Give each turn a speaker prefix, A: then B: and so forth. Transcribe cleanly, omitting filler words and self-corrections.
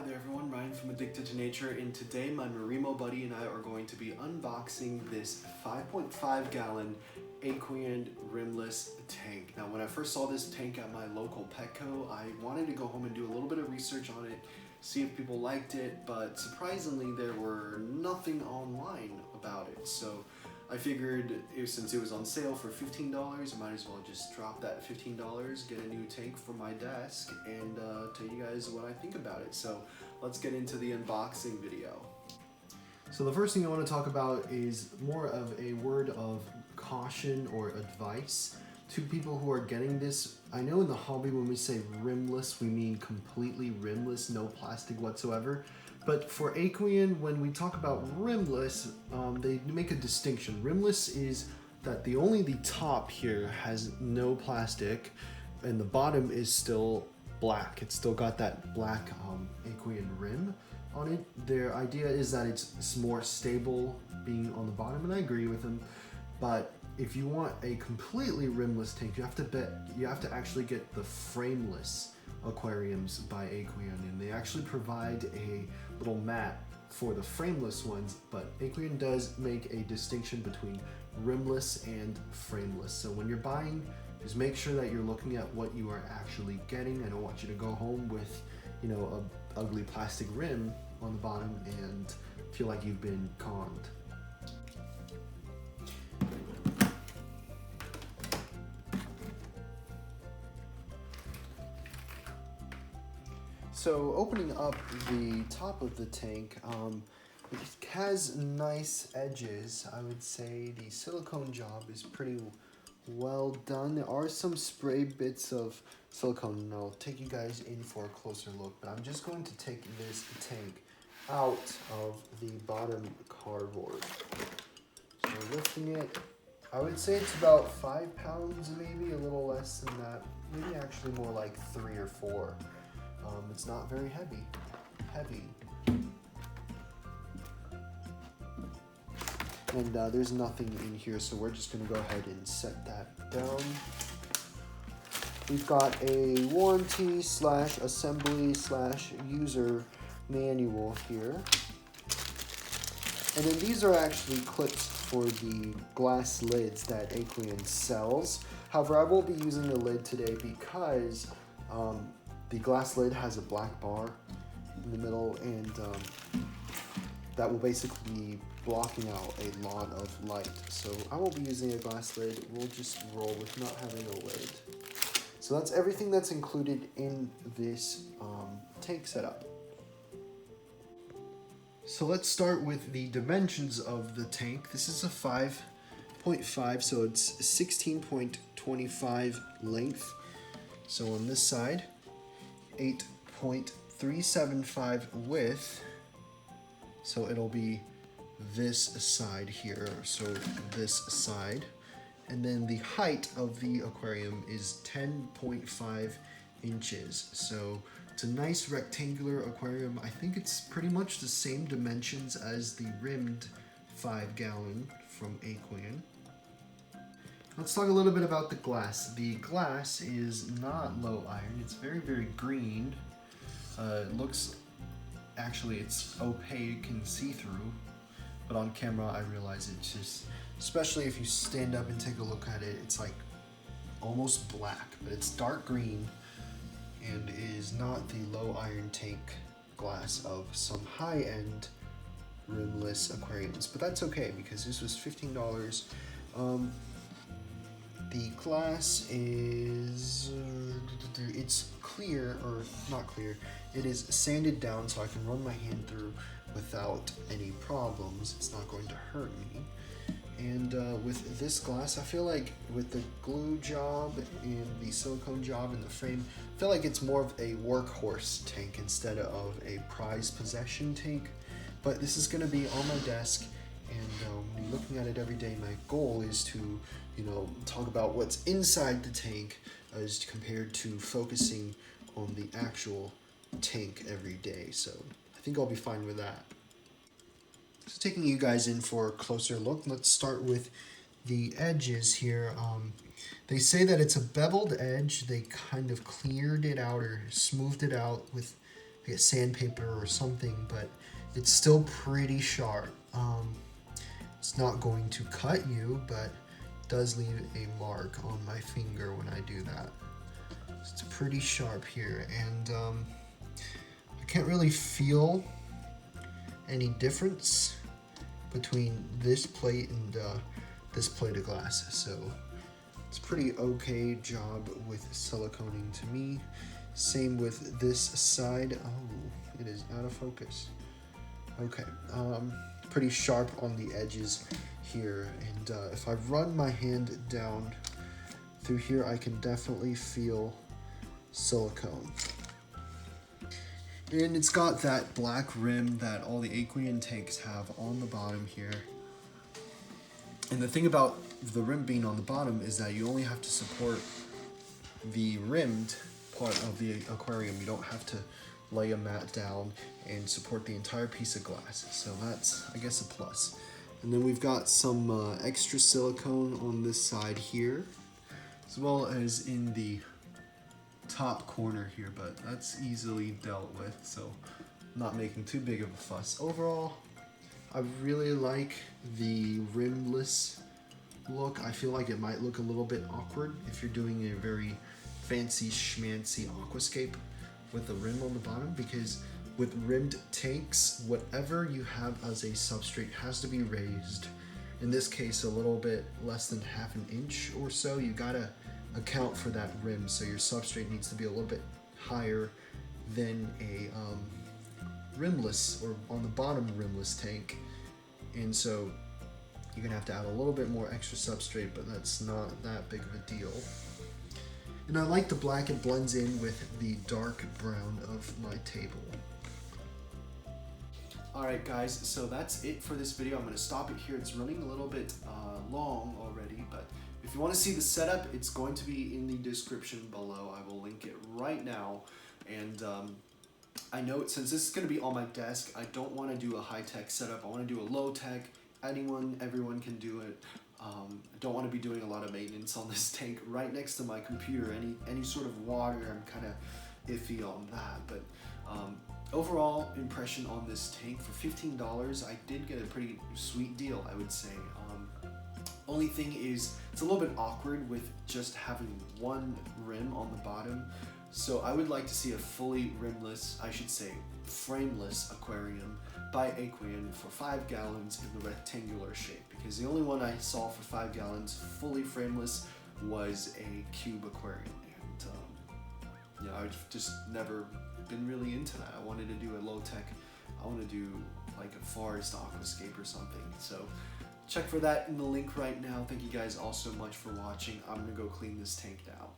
A: there everyone, Ryan from Addicted to Nature, and today my Marimo buddy and I are going to be unboxing this 5.5 gallon Aqueon rimless tank. Now when I first saw this tank at my local Petco, I wanted to go home and do a little bit of research on it, see if people liked it, but surprisingly there were nothing online about it. So I figured since it was on sale for $15, I might as well just drop that $15, get a new tank for my desk, and tell you guys what I think about it. So let's get into the unboxing video. So the first thing I want to talk about is more of a word of caution or advice to people who are getting this. I know in the hobby when we say rimless, we mean completely rimless, no plastic whatsoever. But for Aqueon, when we talk about rimless, they make a distinction. Rimless is that only the top here has no plastic, and the bottom is still black. It's still got that black Aqueon rim on it. Their idea is that it's more stable being on the bottom, and I agree with them. But if you want a completely rimless tank, you have to actually get the frameless aquariums by Aqueon, and they actually provide a little mat for the frameless ones, but Aqueon does make a distinction between rimless and frameless. So when you're buying, just make sure that you're looking at what you are actually getting. I don't want you to go home with, you know, a ugly plastic rim on the bottom and feel like you've been conned. So opening up the top of the tank, it has nice edges. I would say the silicone job is pretty well done. There are some spray bits of silicone, and I'll take you guys in for a closer look, but I'm just going to take this tank out of the bottom cardboard. So lifting it, I would say it's about 5 pounds, maybe a little less than that, maybe actually more like 3 or 4. It's not very heavy. And there's nothing in here, so we're just gonna go ahead and set that down. We've got a warranty / assembly / user manual here. And then these are actually clips for the glass lids that Aqueon sells. However, I won't be using the lid today because the glass lid has a black bar in the middle, and that will basically be blocking out a lot of light. So I won't be using a glass lid. We'll just roll with not having a lid. So that's everything that's included in this tank setup. So let's start with the dimensions of the tank. This is a 5.5, so it's 16.25 length. So on this side, 8.375 width, so it'll be this side here, so this side, and then the height of the aquarium is 10.5 inches. So it's a nice rectangular aquarium. I think it's pretty much the same dimensions as the rimmed 5 gallon from Aqueon. Let's talk a little bit about the glass. The glass is not low iron. It's very, very green. It looks, actually it's opaque and see-through, but on camera I realize it's just, especially if you stand up and take a look at it, it's like almost black, but it's dark green and is not the low iron tank glass of some high-end rimless aquariums, but that's okay because this was $15. The glass is, it's clear, or not clear, it is sanded down so I can run my hand through without any problems. It's not going to hurt me. And with this glass, I feel like with the glue job and the silicone job and the frame, I feel like it's more of a workhorse tank instead of a prized possession tank. But this is going to be on my desk, and looking at it every day, my goal is to, you know, talk about what's inside the tank as compared to focusing on the actual tank every day. So I think I'll be fine with that. So taking you guys in for a closer look, let's start with the edges here. They say that it's a beveled edge. They kind of cleared it out or smoothed it out with like a sandpaper or something, but it's still pretty sharp. It's not going to cut you, but it does leave a mark on my finger when I do that. It's pretty sharp here, and I can't really feel any difference between this plate and this plate of glass, so it's pretty okay job with siliconing to me. Same with this side. Oh, it is out of focus. Okay, pretty sharp on the edges here, and if I run my hand down through here, I can definitely feel silicone. And it's got that black rim that all the Aqueon tanks have on the bottom here. And the thing about the rim being on the bottom is that you only have to support the rimmed part of the aquarium. You don't have to lay a mat down and support the entire piece of glass. So that's, I guess, a plus. And then we've got some extra silicone on this side here, as well as in the top corner here, but that's easily dealt with, so I'm not making too big of a fuss. Overall, I really like the rimless look. I feel like it might look a little bit awkward if you're doing a very fancy schmancy aquascape with the rim on the bottom, because with rimmed tanks, whatever you have as a substrate has to be raised. In this case, a little bit less than ½ an inch or so. You gotta account for that rim, so your substrate needs to be a little bit higher than a rimless, or on the bottom rimless tank, and so you're gonna have to add a little bit more extra substrate, but that's not that big of a deal. And I like the black, it blends in with the dark brown of my table. Alright guys, so that's it for this video. I'm going to stop it here. It's running a little bit long already, but if you want to see the setup, it's going to be in the description below. I will link it right now. And I know since this is going to be on my desk, I don't want to do a high-tech setup. I want to do a low-tech. Everyone can do it. I don't want to be doing a lot of maintenance on this tank right next to my computer. Any sort of water, I'm kind of iffy on that. But overall impression on this tank, for $15, I did get a pretty sweet deal, I would say. Only thing is, it's a little bit awkward with just having one rim on the bottom. So I would like to see a fully rimless, I should say frameless aquarium by Aqueon for 5 gallons in the rectangular shape, because the only one I saw for 5 gallons fully frameless was a cube aquarium, and I've just never been really into that. I wanted to do a low-tech, I want to do like a forest aquascape or something. So check for that in the link right now. Thank you guys all so much for watching. I'm gonna go clean this tank now.